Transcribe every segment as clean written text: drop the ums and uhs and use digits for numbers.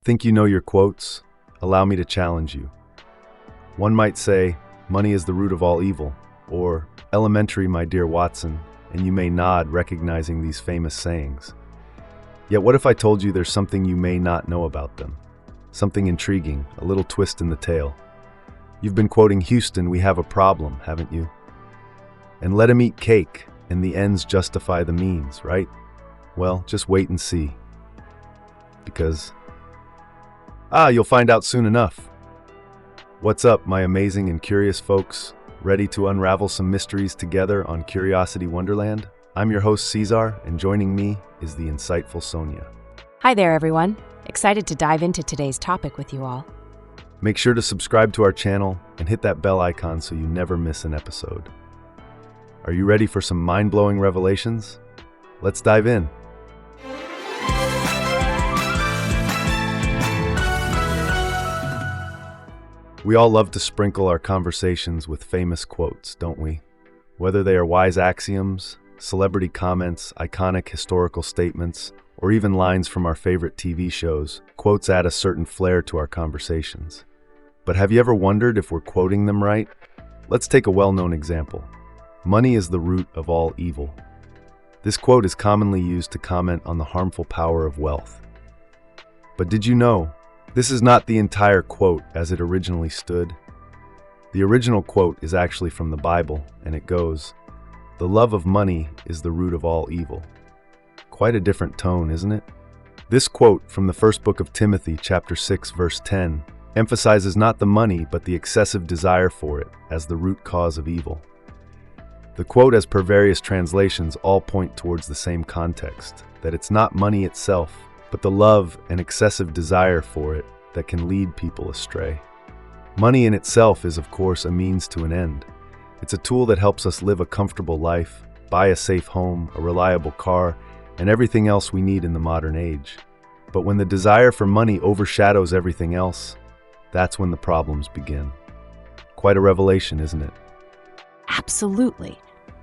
Think you know your quotes? Allow me to challenge you. One might say, money is the root of all evil, or elementary, my dear Watson, and you may nod recognizing these famous sayings. Yet what if I told you there's something you may not know about them? Something intriguing, a little twist in the tale. You've been quoting Houston, we have a problem, haven't you? And let him eat cake, and the ends justify the means, right? Well, just wait and see. Because, you'll find out soon enough. What's up, my amazing and curious folks? Ready to unravel some mysteries together on Curiosity Wonderland? I'm your host, Cesar, and joining me is the insightful Sonia. Hi there, everyone. Excited to dive into today's topic with you all. Make sure to subscribe to our channel and hit that bell icon so you never miss an episode. Are you ready for some mind-blowing revelations? Let's dive in. We all love to sprinkle our conversations with famous quotes, don't we? Whether they are wise axioms, celebrity comments, iconic historical statements, or even lines from our favorite TV shows, quotes add a certain flair to our conversations. But have you ever wondered if we're quoting them right? Let's take a well-known example. Money is the root of all evil. This quote is commonly used to comment on the harmful power of wealth. But did you know, this is not the entire quote as it originally stood? The original quote is actually from the Bible, and it goes, "The love of money is the root of all evil." Quite a different tone, isn't it? This quote from the first book of Timothy, chapter 6, verse 10, emphasizes not the money but the excessive desire for it as the root cause of evil. The quote, as per various translations, all point towards the same context, that it's not money itself, but the love and excessive desire for it that can lead people astray. Money in itself is, of course, a means to an end. It's a tool that helps us live a comfortable life, buy a safe home, a reliable car, and everything else we need in the modern age. But when the desire for money overshadows everything else, that's when the problems begin. Quite a revelation, isn't it? Absolutely.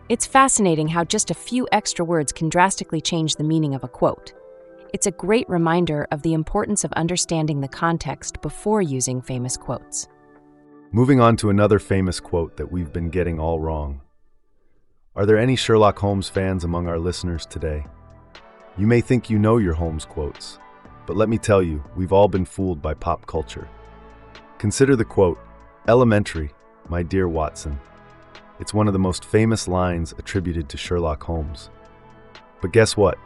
It's fascinating how just a few extra words can drastically change the meaning of a quote. It's a great reminder of the importance of understanding the context before using famous quotes. Moving on to another famous quote that we've been getting all wrong. Are there any Sherlock Holmes fans among our listeners today? You may think you know your Holmes quotes, but let me tell you, we've all been fooled by pop culture. Consider the quote, "Elementary, my dear Watson." It's one of the most famous lines attributed to Sherlock Holmes. But guess what?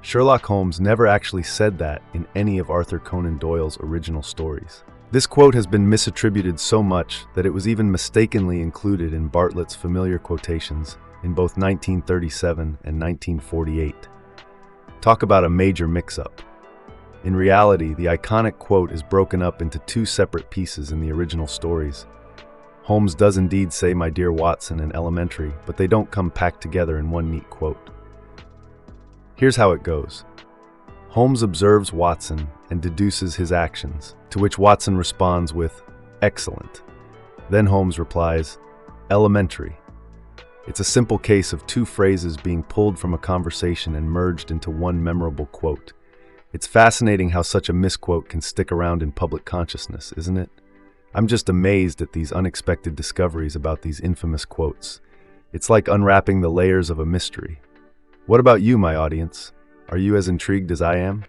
Sherlock Holmes never actually said that in any of Arthur Conan Doyle's original stories. This quote has been misattributed so much that it was even mistakenly included in Bartlett's familiar quotations in both 1937 and 1948. Talk about a major mix-up. In reality, the iconic quote is broken up into two separate pieces in the original stories. Holmes does indeed say "my dear Watson" in Elementary, but they don't come packed together in one neat quote. Here's how it goes. Holmes observes Watson and deduces his actions, to which Watson responds with, "Excellent." Then Holmes replies, "Elementary." It's a simple case of two phrases being pulled from a conversation and merged into one memorable quote. It's fascinating how such a misquote can stick around in public consciousness, isn't it? I'm just amazed at these unexpected discoveries about these infamous quotes. It's like unwrapping the layers of a mystery. What about you, my audience? Are you as intrigued as I am?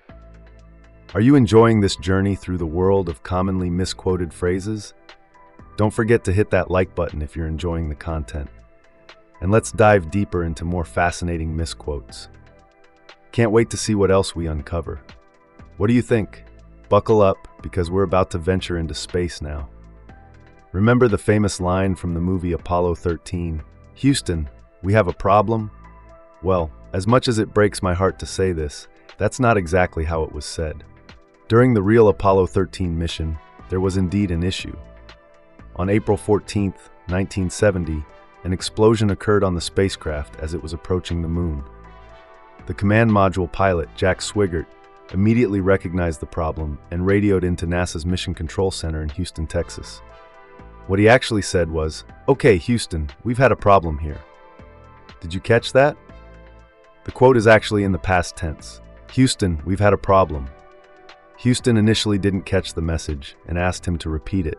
Are you enjoying this journey through the world of commonly misquoted phrases? Don't forget to hit that like button if you're enjoying the content. And let's dive deeper into more fascinating misquotes. Can't wait to see what else we uncover. What do you think? Buckle up, because we're about to venture into space now. Remember the famous line from the movie Apollo 13, "Houston, we have a problem?" Well, as much as it breaks my heart to say this, that's not exactly how it was said. During the real Apollo 13 mission, there was indeed an issue. On April 14th, 1970, an explosion occurred on the spacecraft as it was approaching the moon. The command module pilot, Jack Swigert, immediately recognized the problem and radioed into NASA's Mission Control Center in Houston, Texas. What he actually said was, "Okay, Houston, we've had a problem here." Did you catch that? The quote is actually in the past tense. "Houston, we've had a problem." Houston initially didn't catch the message and asked him to repeat it.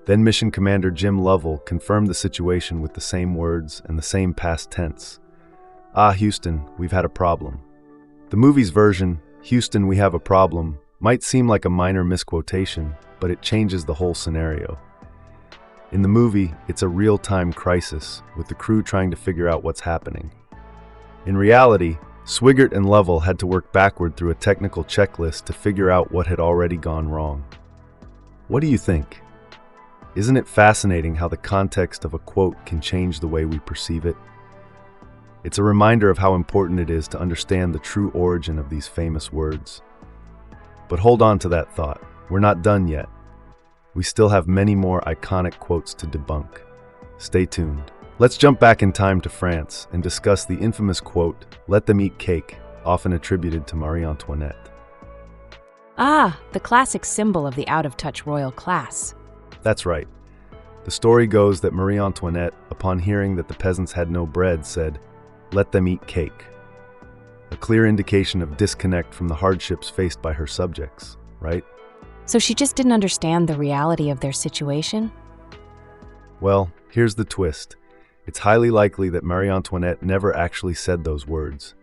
Then Mission Commander Jim Lovell confirmed the situation with the same words and the same past tense. "Ah, Houston, we've had a problem." The movie's version, "Houston, we have a problem," might seem like a minor misquotation, but it changes the whole scenario. In the movie, it's a real-time crisis, with the crew trying to figure out what's happening. In reality, Swigert and Lovell had to work backward through a technical checklist to figure out what had already gone wrong. What do you think? Isn't it fascinating how the context of a quote can change the way we perceive it? It's a reminder of how important it is to understand the true origin of these famous words. But hold on to that thought. We're not done yet. We still have many more iconic quotes to debunk. Stay tuned. Let's jump back in time to France and discuss the infamous quote, "Let them eat cake," often attributed to Marie Antoinette. Ah, the classic symbol of the out-of-touch royal class. That's right. The story goes that Marie Antoinette, upon hearing that the peasants had no bread, said, "Let them eat cake." A clear indication of disconnect from the hardships faced by her subjects, right? So she just didn't understand the reality of their situation? Well, here's the twist. It's highly likely that Marie Antoinette never actually said those words.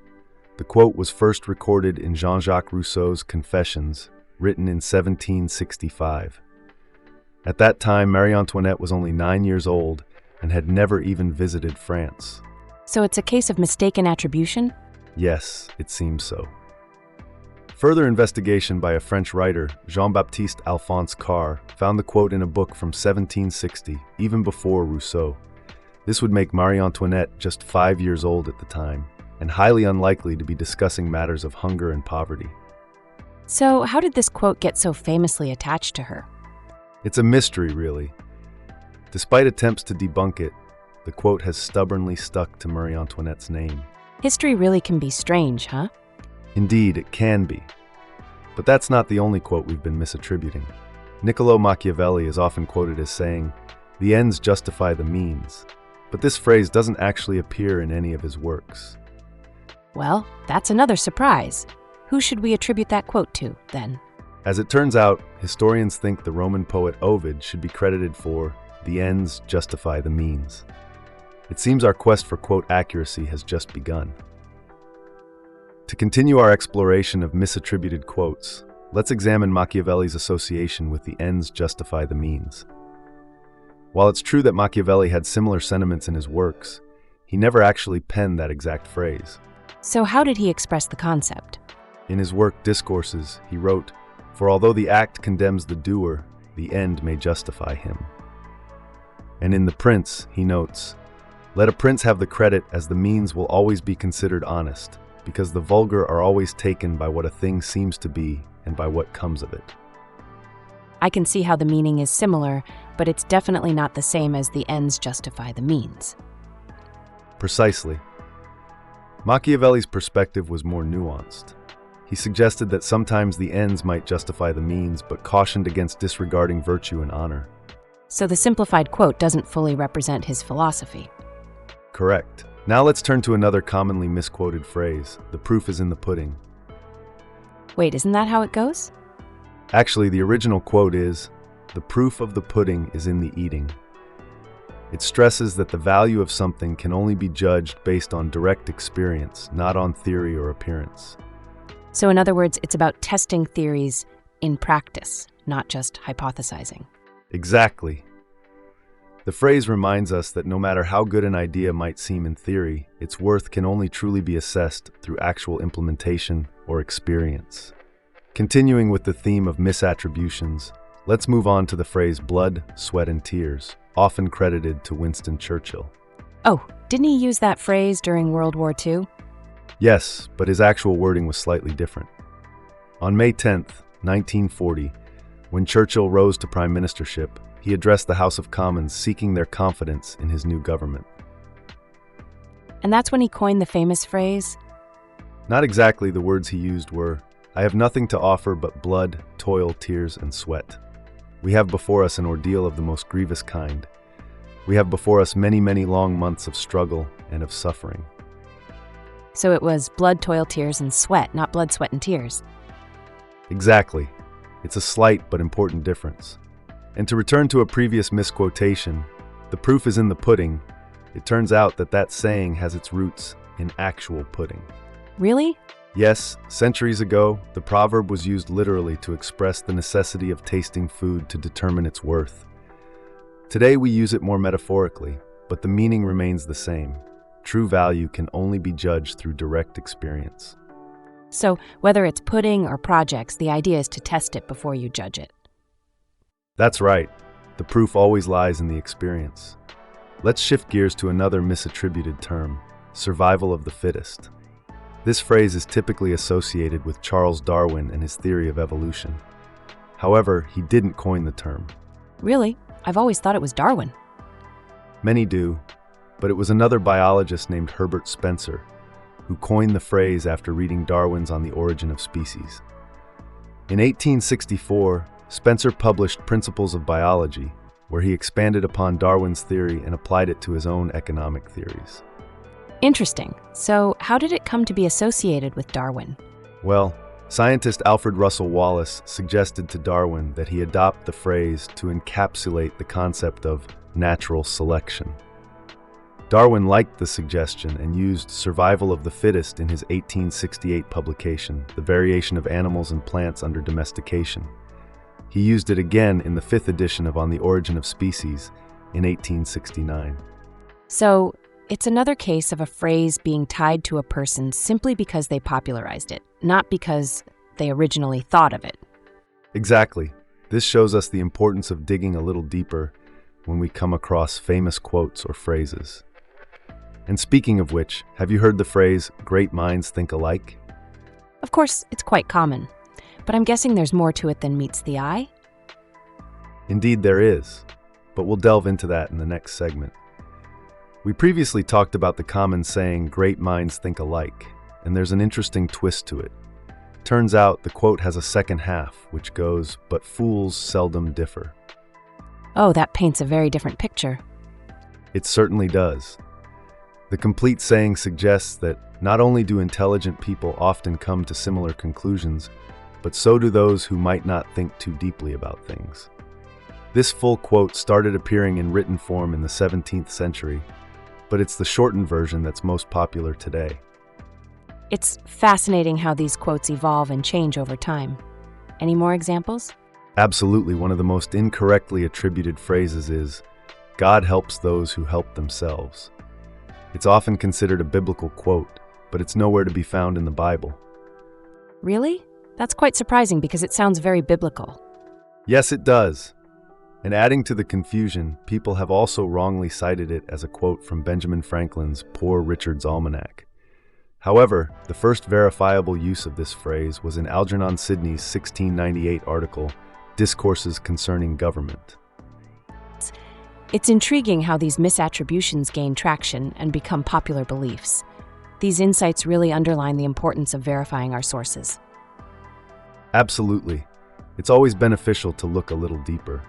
The quote was first recorded in Jean-Jacques Rousseau's Confessions, written in 1765. At that time, Marie Antoinette was only 9 years old and had never even visited France. So it's a case of mistaken attribution? Yes, it seems so. Further investigation by a French writer, Jean-Baptiste Alphonse Carr, found the quote in a book from 1760, even before Rousseau. This would make Marie Antoinette just 5 years old at the time, and highly unlikely to be discussing matters of hunger and poverty. So how did this quote get so famously attached to her? It's a mystery, really. Despite attempts to debunk it, the quote has stubbornly stuck to Marie Antoinette's name. History really can be strange, huh? Indeed, it can be. But that's not the only quote we've been misattributing. Niccolò Machiavelli is often quoted as saying, "The ends justify the means," but this phrase doesn't actually appear in any of his works. Well, that's another surprise. Who should we attribute that quote to, then? As it turns out, historians think the Roman poet Ovid should be credited for "the ends justify the means." It seems our quest for quote accuracy has just begun. To continue our exploration of misattributed quotes, let's examine Machiavelli's association with "the ends justify the means." While it's true that Machiavelli had similar sentiments in his works, he never actually penned that exact phrase. So how did he express the concept? In his work Discourses, he wrote, "For although the act condemns the doer, the end may justify him." And in The Prince, he notes, "Let a prince have the credit, as the means will always be considered honest, because the vulgar are always taken by what a thing seems to be and by what comes of it." I can see how the meaning is similar, but it's definitely not the same as "the ends justify the means." Precisely. Machiavelli's perspective was more nuanced. He suggested that sometimes the ends might justify the means, but cautioned against disregarding virtue and honor. So the simplified quote doesn't fully represent his philosophy. Correct. Now let's turn to another commonly misquoted phrase, "The proof is in the pudding." Wait, isn't that how it goes? Actually, the original quote is, "The proof of the pudding is in the eating." It stresses that the value of something can only be judged based on direct experience, not on theory or appearance. So in other words, it's about testing theories in practice, not just hypothesizing. Exactly. The phrase reminds us that no matter how good an idea might seem in theory, its worth can only truly be assessed through actual implementation or experience. Continuing with the theme of misattributions, let's move on to the phrase "blood, sweat, and tears," often credited to Winston Churchill. Oh, didn't he use that phrase during World War II? Yes, but his actual wording was slightly different. On May 10th, 1940, when Churchill rose to prime ministership, he addressed the House of Commons seeking their confidence in his new government. And that's when he coined the famous phrase? Not exactly. The words he used were, "I have nothing to offer but blood, toil, tears, and sweat. We have before us an ordeal of the most grievous kind. We have before us many, many long months of struggle and of suffering." So it was blood, toil, tears, and sweat, not blood, sweat, and tears. Exactly. It's a slight but important difference. And to return to a previous misquotation, the proof is in the pudding. It turns out that that saying has its roots in actual pudding. Really? Yes, centuries ago, the proverb was used literally to express the necessity of tasting food to determine its worth. Today we use it more metaphorically, but the meaning remains the same. True value can only be judged through direct experience. So, whether it's pudding or projects, the idea is to test it before you judge it. That's right. The proof always lies in the experience. Let's shift gears to another misattributed term, survival of the fittest. This phrase is typically associated with Charles Darwin and his theory of evolution. However, he didn't coin the term. Really? I've always thought it was Darwin. Many do, but it was another biologist named Herbert Spencer who coined the phrase after reading Darwin's On the Origin of Species. In 1864, Spencer published Principles of Biology, where he expanded upon Darwin's theory and applied it to his own economic theories. Interesting. So, how did it come to be associated with Darwin? Well, scientist Alfred Russel Wallace suggested to Darwin that he adopt the phrase to encapsulate the concept of natural selection. Darwin liked the suggestion and used survival of the fittest in his 1868 publication, The Variation of Animals and Plants Under Domestication. He used it again in the 5th edition of On the Origin of Species in 1869. So, it's another case of a phrase being tied to a person simply because they popularized it, not because they originally thought of it. Exactly. This shows us the importance of digging a little deeper when we come across famous quotes or phrases. And speaking of which, have you heard the phrase, "Great minds think alike"? Of course, it's quite common, but I'm guessing there's more to it than meets the eye. Indeed there is, but we'll delve into that in the next segment. We previously talked about the common saying, "Great minds think alike," and there's an interesting twist to it. Turns out the quote has a second half, which goes, "But fools seldom differ." Oh, that paints a very different picture. It certainly does. The complete saying suggests that not only do intelligent people often come to similar conclusions, but so do those who might not think too deeply about things. This full quote started appearing in written form in the 17th century, but it's the shortened version that's most popular today. It's fascinating how these quotes evolve and change over time. Any more examples? Absolutely, one of the most incorrectly attributed phrases is, "God helps those who help themselves." It's often considered a biblical quote, but it's nowhere to be found in the Bible. Really? That's quite surprising because it sounds very biblical. Yes, it does. And adding to the confusion, people have also wrongly cited it as a quote from Benjamin Franklin's Poor Richard's Almanac. However, the first verifiable use of this phrase was in Algernon Sidney's 1698 article, Discourses Concerning Government. It's intriguing how these misattributions gain traction and become popular beliefs. These insights really underline the importance of verifying our sources. Absolutely. It's always beneficial to look a little deeper.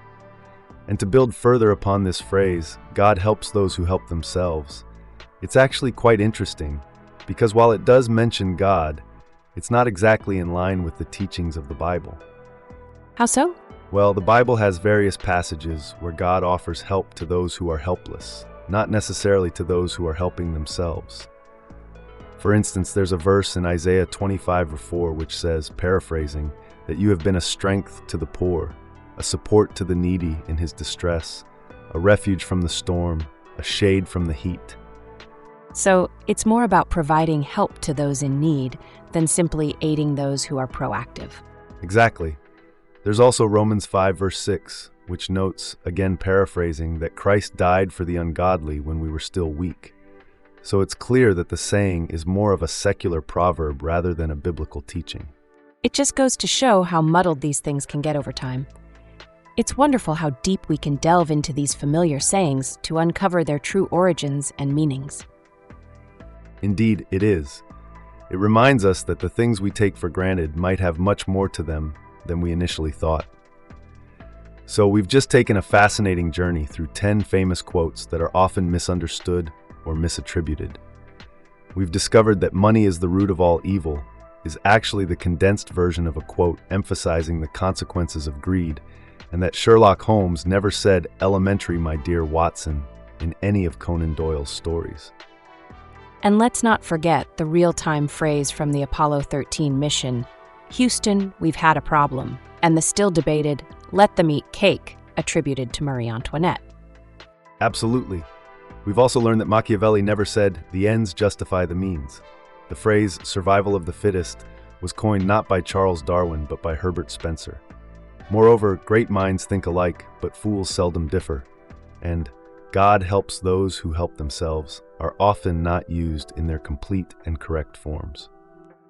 And to build further upon this phrase, "God helps those who help themselves," it's actually quite interesting, because while it does mention God, it's not exactly in line with the teachings of the Bible. How so? Well, the Bible has various passages where God offers help to those who are helpless, not necessarily to those who are helping themselves. For instance, there's a verse in Isaiah 25:4 which says, paraphrasing, that you have been a strength to the poor, a support to the needy in his distress, a refuge from the storm, a shade from the heat. So it's more about providing help to those in need than simply aiding those who are proactive. Exactly. There's also Romans 5:6, which notes, again paraphrasing, that Christ died for the ungodly when we were still weak. So it's clear that the saying is more of a secular proverb rather than a biblical teaching. It just goes to show how muddled these things can get over time. It's wonderful how deep we can delve into these familiar sayings to uncover their true origins and meanings. Indeed, it is. It reminds us that the things we take for granted might have much more to them than we initially thought. So we've just taken a fascinating journey through 10 famous quotes that are often misunderstood or misattributed. We've discovered that money is the root of all evil, is actually the condensed version of a quote emphasizing the consequences of greed, and that Sherlock Holmes never said "elementary, my dear Watson" in any of Conan Doyle's stories. And let's not forget the real-time phrase from the Apollo 13 mission, "Houston, we've had a problem," and the still debated, "let them eat cake," attributed to Marie Antoinette. Absolutely. We've also learned that Machiavelli never said, "the ends justify the means." The phrase "survival of the fittest" was coined not by Charles Darwin, but by Herbert Spencer. Moreover, great minds think alike, but fools seldom differ. And "God helps those who help themselves" are often not used in their complete and correct forms.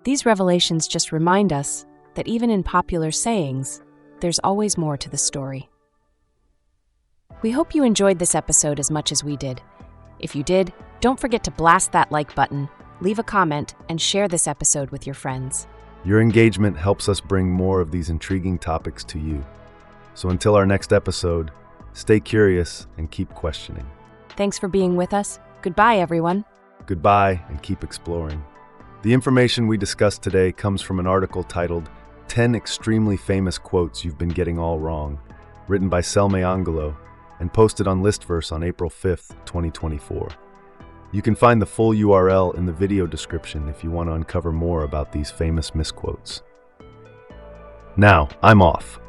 These revelations just remind us that even in popular sayings, there's always more to the story. We hope you enjoyed this episode as much as we did. If you did, don't forget to blast that like button, leave a comment, and share this episode with your friends. Your engagement helps us bring more of these intriguing topics to you. So until our next episode, stay curious and keep questioning. Thanks for being with us. Goodbye, everyone. Goodbye, and keep exploring. The information we discussed today comes from an article titled 10 Extremely Famous Quotes You've Been Getting All Wrong, written by Selme Angelo, and posted on Listverse on April 5th, 2024. You can find the full URL in the video description if you want to uncover more about these famous misquotes. Now, I'm off.